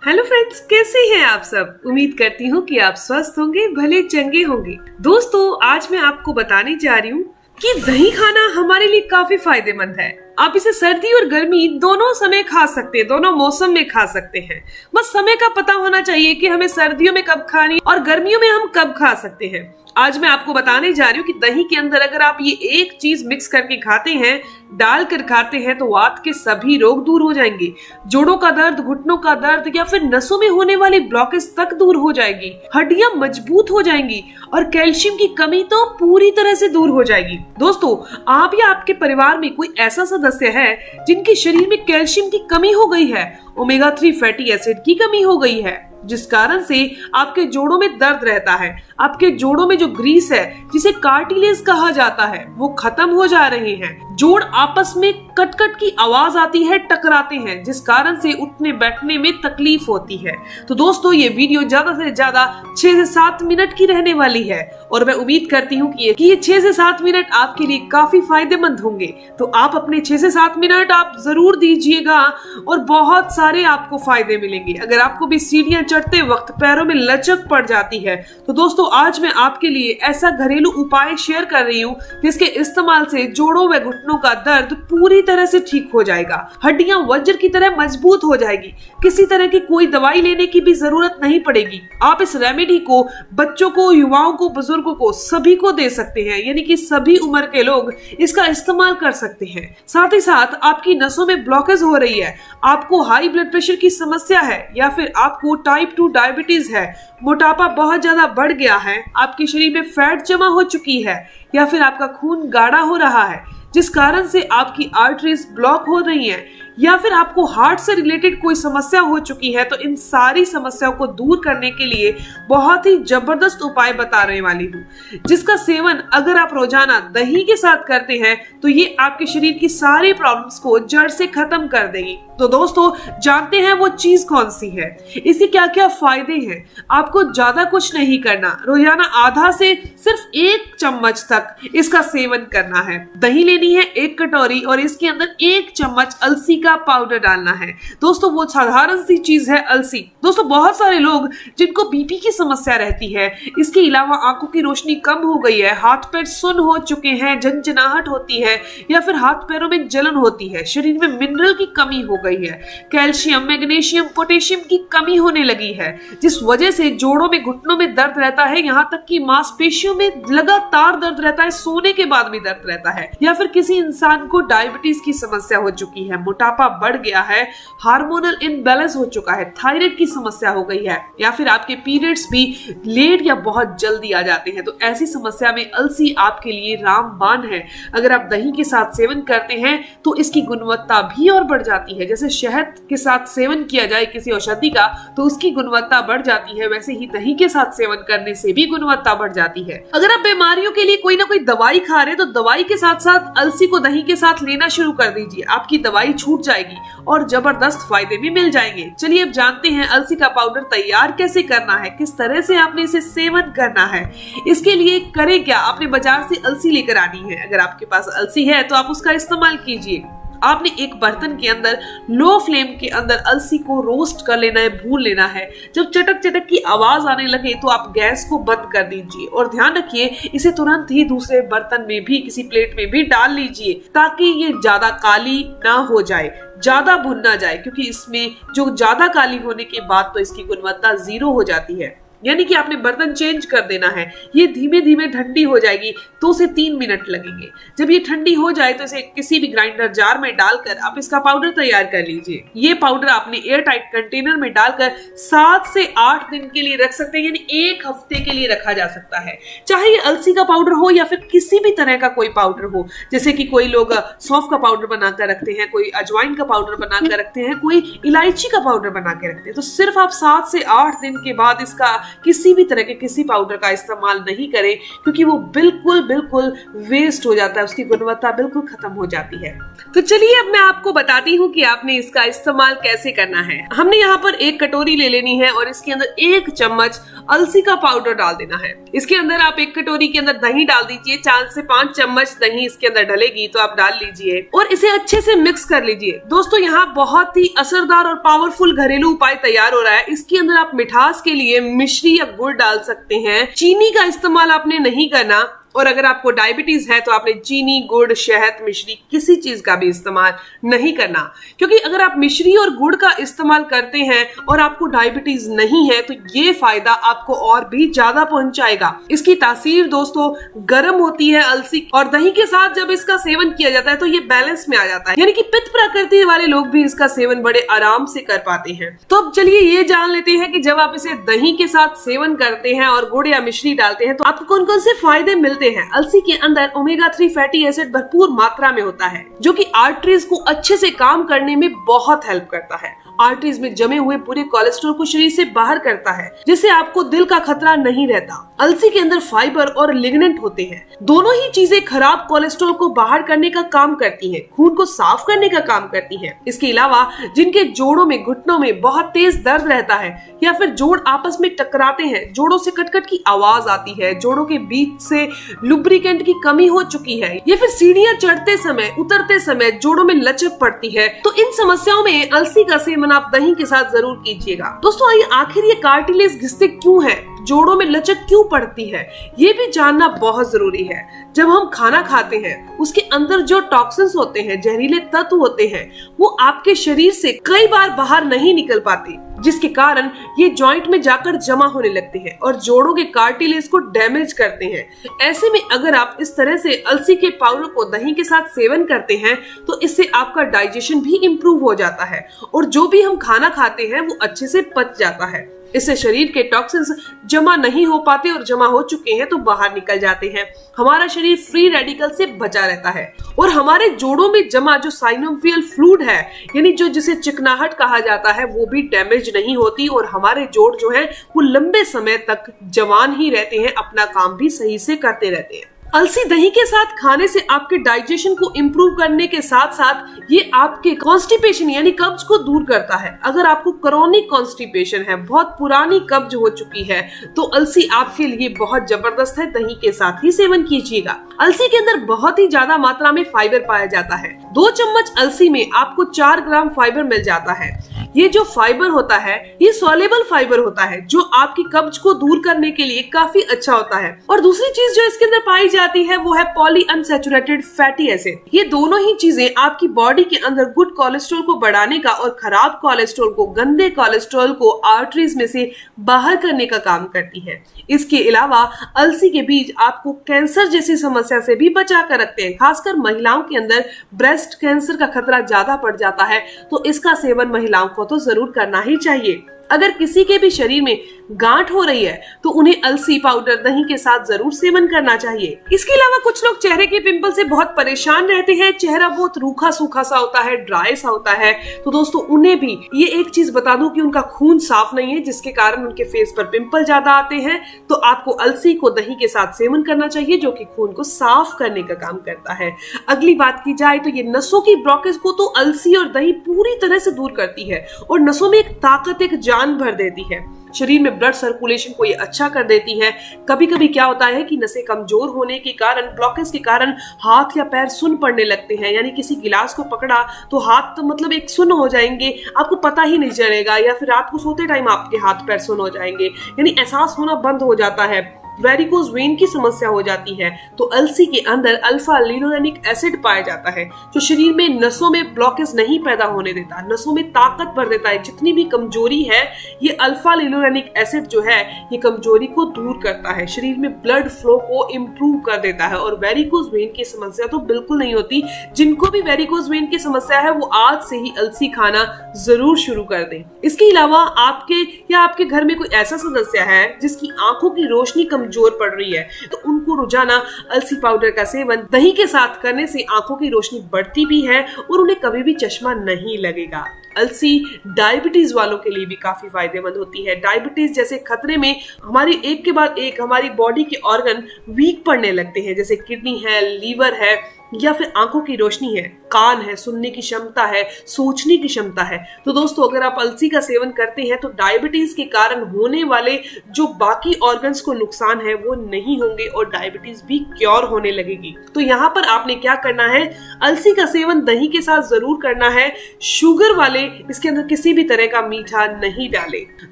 Hello friends, कैसे हैं आप सब। उम्मीद करती हूँ कि आप स्वस्थ होंगे, भले चंगे होंगे। दोस्तों, आज मैं आपको बताने जा रही हूँ कि दही खाना हमारे लिए काफी फायदेमंद है। आप इसे सर्दी और गर्मी दोनों समय खा सकते हैं, दोनों मौसम में खा सकते हैं। बस समय का पता होना चाहिए कि हमें सर्दियों में कब खानी और गर्मियों में हम कब खा सकते हैं। आज मैं आपको बताने जा रही हूँ कि दही के अंदर अगर आप ये एक चीज मिक्स करके खाते हैं, डाल कर खाते हैं, तो वात के सभी रोग दूर हो जाएंगे। जोड़ों का दर्द, घुटनों का दर्द या फिर नसों में होने वाली ब्लॉकेज तक दूर हो जाएगी। हड्डियां मजबूत हो जाएंगी और कैल्शियम की कमी तो पूरी तरह से दूर हो जाएगी। दोस्तों, आप या आपके परिवार में कोई ऐसा सदस्य है जिनके शरीर में कैल्शियम की कमी हो गई है, ओमेगा 3 फैटी एसिड की कमी हो गई है, जिस कारण से आपके जोड़ों में दर्द रहता है, आपके जोड़ों में जो ग्रीस है जिसे कार्टिलेज कहा जाता है वो खत्म हो जा रहे हैं, जोड़ आपस में कट-कट की आवाज आती है, टकराते हैं, जिस कारण से उठने बैठने में तकलीफ होती है। तो दोस्तों, ये वीडियो ज्यादा से ज्यादा 6 से 7 मिनट की रहने वाली है और मैं उम्मीद करती हूँ कि ये 6 से 7 मिनट आपके लिए काफी फायदेमंद होंगे। तो आप अपने 6 से 7 मिनट आप जरूर दीजिएगा और बहुत सारे आपको फायदे मिलेंगे। अगर आपको भी सीढ़ियां चढ़ते वक्त पैरों में लचक पड़ जाती है तो दोस्तों, आज मैं आपके लिए ऐसा घरेलू उपाय शेयर कर रही हूँ जिसके इस्तेमाल से जोड़ों व घुटनों का दर्द पूरी तरह से ठीक हो जाएगा। हड्डियां वज्र की तरह मजबूत हो जाएगी। किसी तरह की कोई दवाई लेने की भी जरूरत नहीं पड़ेगी। आप इस रेमेडी को बच्चों को, युवाओं को, बुजुर्गों को, सभी को दे सकते हैं, यानी कि सभी उम्र के लोग इसका इस्तेमाल कर सकते हैं। साथ ही साथ आपकी नसों में ब्लॉकेज हो रही है, आपको हाई ब्लड प्रेशर की समस्या है या फिर आपको टाइप 2 डायबिटीज है, मोटापा बहुत ज्यादा बढ़ गया है, आपके शरीर में फैट जमा हो चुकी है या फिर आपका खून गाढ़ा हो रहा है जिस कारण से आपकी आर्टरीज ब्लॉक हो रही हैं, या फिर आपको हार्ट से रिलेटेड कोई समस्या हो चुकी है, तो इन सारी समस्याओं को दूर करने के लिए बहुत ही जबरदस्त उपाय बताने वाली हूँ, जिसका सेवन अगर आप रोजाना दही के साथ करते हैं तो ये आपके शरीर की सारी प्रॉब्लम्स को जड़ से खत्म कर देगी। तो दोस्तों, जानते हैं वो चीज कौन सी है, इसके क्या क्या फायदे हैं। आपको ज्यादा कुछ नहीं करना, रोजाना आधा से सिर्फ 1 चम्मच तक इसका सेवन करना है। दही लेनी है 1 कटोरी और इसके अंदर 1 चम्मच अलसी का पाउडर डालना है। दोस्तों, वो साधारण सी चीज है अलसी। दोस्तों, बहुत सारे लोग जिनको बीपी की समस्या रहती है, इसके अलावा आंखों की रोशनी कम हो गई है, हाथ पैर सुन्न हो चुके हैं, झंझनाहट होती है या फिर हाथ पैरों में जलन होती है, शरीर में मिनरल की कमी हो गई है, कैल्शियम, मैग्नीशियम, पोटेशियम की कमी होने लगी है, जिस वजह से जोड़ों में, घुटनों में दर्द रहता है, यहाँ तक कि मांसपेशियों में लगातार दर्द रहता है, सोने के बाद भी दर्द रहता है, या फिर किसी इंसान को डायबिटीज की समस्या हो चुकी है, मोटापा बढ़ गया है, हार्मोनल इनबैलेंस हो चुका है, थायराइड की समस्या हो गई है, या फिर आपके पीरियड्स भी लेट या बहुत जल्दी आ जाते हैं, तो ऐसी समस्या में अलसी आपके लिए रामबाण है। अगर आप दही के साथ सेवन करते हैं तो इसकी गुणवत्ता भी और बढ़ जाती है। जैसे शहद के साथ सेवन किया जाए किसी औषधि का तो उसकी गुणवत्ता बढ़ जाती है, वैसे ही दही के साथ सेवन करने से भी गुणवत्ता बढ़ जाती है। अगर आप बीमारियों के लिए कोई ना कोई दवाई खा रहे हैं तो दवाई के साथ साथ अलसी को दही के साथ लेना शुरू कर दीजिए, आपकी दवाई छूट जाएगी और जबरदस्त फायदे भी मिल जाएंगे। चलिए अब जानते हैं अलसी का पाउडर तैयार कैसे करना है, किस तरह से आपने इसे सेवन करना है। इसके लिए करें क्या, आपने बाजार से अलसी लेकर आनी है। अगर आपके पास अलसी है तो आप उसका इस्तेमाल कीजिए। आपने एक बर्तन के अंदर लो फ्लेम के अंदर अलसी को रोस्ट कर लेना है, भून लेना है। जब चटक चटक की आवाज आने लगे तो आप गैस को बंद कर दीजिए और ध्यान रखिए इसे तुरंत ही दूसरे बर्तन में भी, किसी प्लेट में भी डाल लीजिए ताकि ये ज्यादा काली ना हो जाए, ज्यादा भुन ना जाए, क्योंकि इसमें जो ज्यादा काली होने के बाद तो इसकी गुणवत्ता 0 हो जाती है। यानी कि आपने बर्तन चेंज कर देना है। ये धीमे धीमे ठंडी हो जाएगी, 2 से 3 मिनट लगेंगे। जब ये ठंडी हो जाए तो इसे किसी भी ग्राइंडर जार में डालकर आप इसका पाउडर तैयार कर लीजिए। ये पाउडर आपने एयर टाइट कंटेनर में डालकर 7 से 8 दिन के लिए रख सकते हैं, यानी 1 हफ्ते के लिए रखा जा सकता है। चाहे ये अलसी का पाउडर हो या फिर किसी भी तरह का कोई पाउडर हो, जैसे कि कोई लोग सौंफ का पाउडर बनाकर रखते हैं, कोई अजवाइन का पाउडर बनाकर रखते हैं, कोई इलायची का पाउडर बना के रखते हैं। तो सिर्फ आप 7 से 8 दिन के बाद इसका किसी भी तरह के किसी पाउडर का इस्तेमाल नहीं करें, क्योंकि वो बिल्कुल वेस्ट हो जाता है, उसकी गुणवत्ता बिल्कुल खत्म हो जाती है। तो चलिए अब मैं आपको बताती हूँ कि आपने इसका इस्तेमाल कैसे करना है। हमने यहाँ पर एक कटोरी ले लेनी है और इसके अंदर 1 चम्मच अलसी का पाउडर डाल देना है। इसके अंदर आप 1 कटोरी के अंदर दही डाल दीजिए, 4 से 5 चम्मच दही इसके अंदर डलेगी तो आप डाल लीजिए और इसे अच्छे से मिक्स कर लीजिए। दोस्तों यहाँ बहुत ही असरदार और पावरफुल घरेलू उपाय तैयार हो रहा है। इसके अंदर आप मिठास के लिए मिश्री या गुड़ डाल सकते हैं। चीनी का इस्तेमाल आपने नहीं करना, और अगर आपको डायबिटीज है तो आपने चीनी, गुड़, शहद, मिश्री किसी चीज का भी इस्तेमाल नहीं करना, क्योंकि अगर आप मिश्री और गुड़ का इस्तेमाल करते हैं और आपको डायबिटीज नहीं है तो ये फायदा आपको और भी ज्यादा पहुंचाएगा। इसकी तासीर दोस्तों गर्म होती है अलसी और दही के साथ जब इसका सेवन किया जाता है तो ये बैलेंस में आ जाता है, यानी कि पित्त प्रकृति वाले लोग भी इसका सेवन बड़े आराम से कर पाते हैं। तो अब चलिए ये जान लेते हैं कि जब आप इसे दही के साथ सेवन करते हैं और गुड़ या मिश्री डालते हैं तो आपको कौन कौन से फायदे मिलते हैं। अलसी के अंदर ओमेगा 3 फैटी एसिड भरपूर मात्रा में होता है, जो कि आर्टरीज को अच्छे से काम करने में बहुत हेल्प करता है। आर्टरीज में जमे हुए पूरे कोलेस्ट्रॉल को शरीर से बाहर करता है, जिससे आपको दिल का खतरा नहीं रहता। अलसी के अंदर फाइबर और लिग्नेंट होते हैं। दोनों ही चीजें खराब कोलेस्ट्रॉल को बाहर करने का काम करती हैं, खून को साफ करने का काम करती हैं। इसके अलावा जिनके जोड़ों में, घुटनों में बहुत तेज दर्द रहता है या फिर जोड़ आपस में टकराते हैं, जोड़ों से कटकट की आवाज आती है, जोड़ों के बीच से लुब्रिकेंट की कमी हो चुकी है या फिर सीढ़ियां चढ़ते समय, उतरते समय जोड़ों में लचक पड़ती है, तो इन समस्याओं में अलसी का सेवन आप दही के साथ जरूर कीजिएगा। दोस्तों आइए आखिर ये कार्टिलेज घिसते क्यों है, जोड़ों में लचक क्यों पड़ती है, ये भी जानना बहुत जरूरी है। जब हम खाना खाते हैं उसके अंदर जो टॉक्सिन्स होते हैं, जहरीले तत्व होते हैं, वो आपके शरीर से कई बार बाहर नहीं निकल पाते, जिसके कारण ये जॉइंट में जाकर जमा होने लगते हैं और जोड़ों के कार्टिलेज को डैमेज करते हैं। ऐसे में अगर आप इस तरह से अलसी के पाउडर को दही के साथ सेवन करते हैं तो इससे आपका डाइजेशन भी इम्प्रूव हो जाता है और जो भी हम खाना खाते हैं वो अच्छे से पच जाता है। इससे शरीर के टॉक्सिन्स जमा नहीं हो पाते और जमा हो चुके हैं तो बाहर निकल जाते हैं। हमारा शरीर फ्री रेडिकल से बचा रहता है और हमारे जोड़ों में जमा जो साइनोवियल फ्लूइड है, यानी जो जिसे चिकनाहट कहा जाता है, वो भी डैमेज नहीं होती और हमारे जोड़ जो है वो लंबे समय तक जवान ही रहते हैं, अपना काम भी सही से करते रहते हैं। अलसी दही के साथ खाने से आपके डाइजेशन को इम्प्रूव करने के साथ साथ ये आपके कॉन्स्टिपेशन यानी कब्ज को दूर करता है। अगर आपको क्रोनिक कॉन्स्टिपेशन है, बहुत पुरानी कब्ज हो चुकी है, तो अलसी आपके लिए बहुत जबरदस्त है। दही के साथ ही सेवन कीजिएगा। अलसी के अंदर बहुत ही ज्यादा मात्रा में फाइबर पाया जाता है। 2 चम्मच अलसी में आपको 4 ग्राम फाइबर मिल जाता है। ये जो फाइबर होता है ये सॉल्युबल फाइबर होता है, जो आपकी कब्ज को दूर करने के लिए काफी अच्छा होता है। और दूसरी चीज जो इसके अंदर पाई जाती है वो है पॉली अनसैचुरेटेड फैटी एसिड। ये दोनों ही चीजें आपकी बॉडी के अंदर गुड कोलेस्ट्रॉल को बढ़ाने का और खराब कोलेस्ट्रॉल को, गंदे कोलेस्ट्रॉल को आर्टरीज में से बाहर करने का काम करती है। इसके अलावा अलसी के बीज आपको कैंसर जैसी समस्या से भी बचा कर रखते हैं। खासकर महिलाओं के अंदर ब्रेस्ट कैंसर का खतरा ज्यादा बढ़ जाता है, तो इसका सेवन महिलाओं को तो जरूर करना ही चाहिए। अगर किसी के भी शरीर में गांठ हो रही है तो उन्हें अलसी पाउडर दही के साथ जरूर सेवन करना चाहिए। इसके अलावा कुछ लोग चेहरे के पिंपल से बहुत परेशान रहते हैं, चेहरा बहुत रूखा सूखा सा होता है, ड्राई सा होता है, तो दोस्तों उन्हें भी ये एक चीज बता दूं कि उनका खून साफ नहीं है, जिसके कारण उनके फेस पर पिंपल ज्यादा आते हैं, तो आपको अलसी को दही के साथ सेवन करना चाहिए, जो कि खून को साफ करने का काम करता है। अगली बात की जाए तो ये नसों की ब्लॉकेज को तो अलसी और दही पूरी तरह से दूर करती है और नसों में एक ताकत, एक जान भर देती है। शरीर में ब्लड सर्कुलेशन को ये अच्छा कर देती है। कभी कभी क्या होता है कि नसें कमजोर होने के कारण, ब्लॉकेज के कारण हाथ या पैर सुन्न पड़ने लगते हैं, यानी किसी गिलास को पकड़ा तो हाथ तो मतलब एक सुन्न हो जाएंगे, आपको पता ही नहीं चलेगा, या फिर रात को सोते टाइम आपके हाथ पैर सुन्न हो जाएंगे, यानी एहसास होना बंद हो जाता है। वेरिकोज वेन की समस्या हो जाती है, तो अलसी के अंदर अल्फा लिनोलेनिक एसिड पाया जाता है, जो शरीर में नसों में ब्लॉकेज नहीं पैदा होने देता, नसों में ताकत भर देता है। जितनी भी कमजोरी है, ये अल्फा लिनोलेनिक एसिड जो है ये कमजोरी को दूर करता है, शरीर में ब्लड फ्लो को इम्प्रूव कर देता है और वेरिकोज वेन की समस्या तो बिल्कुल नहीं होती। जिनको भी वेरिकोज वेन की समस्या है वो आज से ही अलसी खाना जरूर शुरू कर दें। इसके अलावा आपके घर में कोई ऐसा सदस्य है जिसकी आंखों की रोशनी कमजोर पड़ रही है, तो उनको रोजाना अलसी पाउडर का सेवन दही के साथ करने से आंखों की रोशनी बढ़ती भी है और उन्हें कभी भी चश्मा नहीं लगेगा। अलसी डायबिटीज वालों के लिए भी काफी फायदेमंद होती है। डायबिटीज जैसे खतरे में हमारी एक के बाद एक हमारी बॉडी के ऑर्गन वीक पड़ने लगते हैं, जैसे किडनी है, लीवर है, या फिर आंखों की रोशनी है, कान है, सुनने की क्षमता है, सोचने की क्षमता है। तो दोस्तों अगर आप अलसी का सेवन करते हैं तो डायबिटीज के कारण होने वाले जो बाकी ऑर्गन्स को नुकसान है वो नहीं होंगे और डायबिटीज भी क्योर होने लगेगी। तो यहाँ पर आपने क्या करना है, अलसी का सेवन दही के साथ जरूर करना है। शुगर वाले इसके अंदर किसी भी तरह का मीठा नहीं डाले।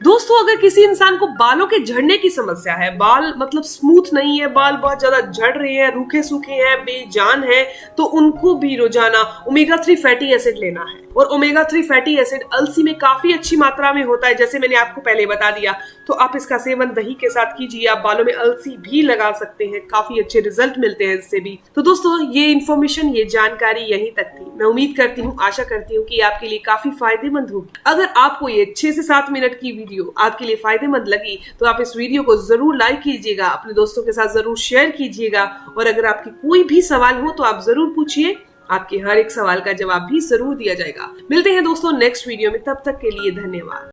दोस्तों अगर किसी इंसान को बालों के झड़ने की समस्या है, बाल मतलब स्मूथ नहीं है, बाल बहुत ज्यादा झड़ रहे हैं, रूखे सूखे हैं, बेजान है, तो उनको भी रोजाना ओमेगा 3 फैटी एसिड लेना है। और ओमेगा 3 फैटी एसिड अलसी में काफी अच्छी मात्रा में होता है, जैसे मैंने आपको पहले बता दिया। तो आप इसका सेवन दही के साथ कीजिए। आप बालों में अलसी भी लगा सकते हैं, काफी अच्छे रिजल्ट मिलते हैं इससे भी। तो दोस्तों ये इन्फॉर्मेशन, ये जानकारी यहीं तक थी। मैं उम्मीद करती हूँ, आशा करती हूँ कि आपके लिए काफी फायदेमंद होगी। अगर आपको ये 6 से 7 मिनट की वीडियो आपके लिए फायदेमंद लगी तो आप इस वीडियो को जरूर लाइक कीजिएगा, अपने दोस्तों के साथ जरूर शेयर कीजिएगा। और अगर आपकी कोई भी सवाल हो तो आप जरूर पूछिए, आपके हर एक सवाल का जवाब भी जरूर दिया जाएगा। मिलते हैं दोस्तों नेक्स्ट वीडियो में, तब तक के लिए धन्यवाद।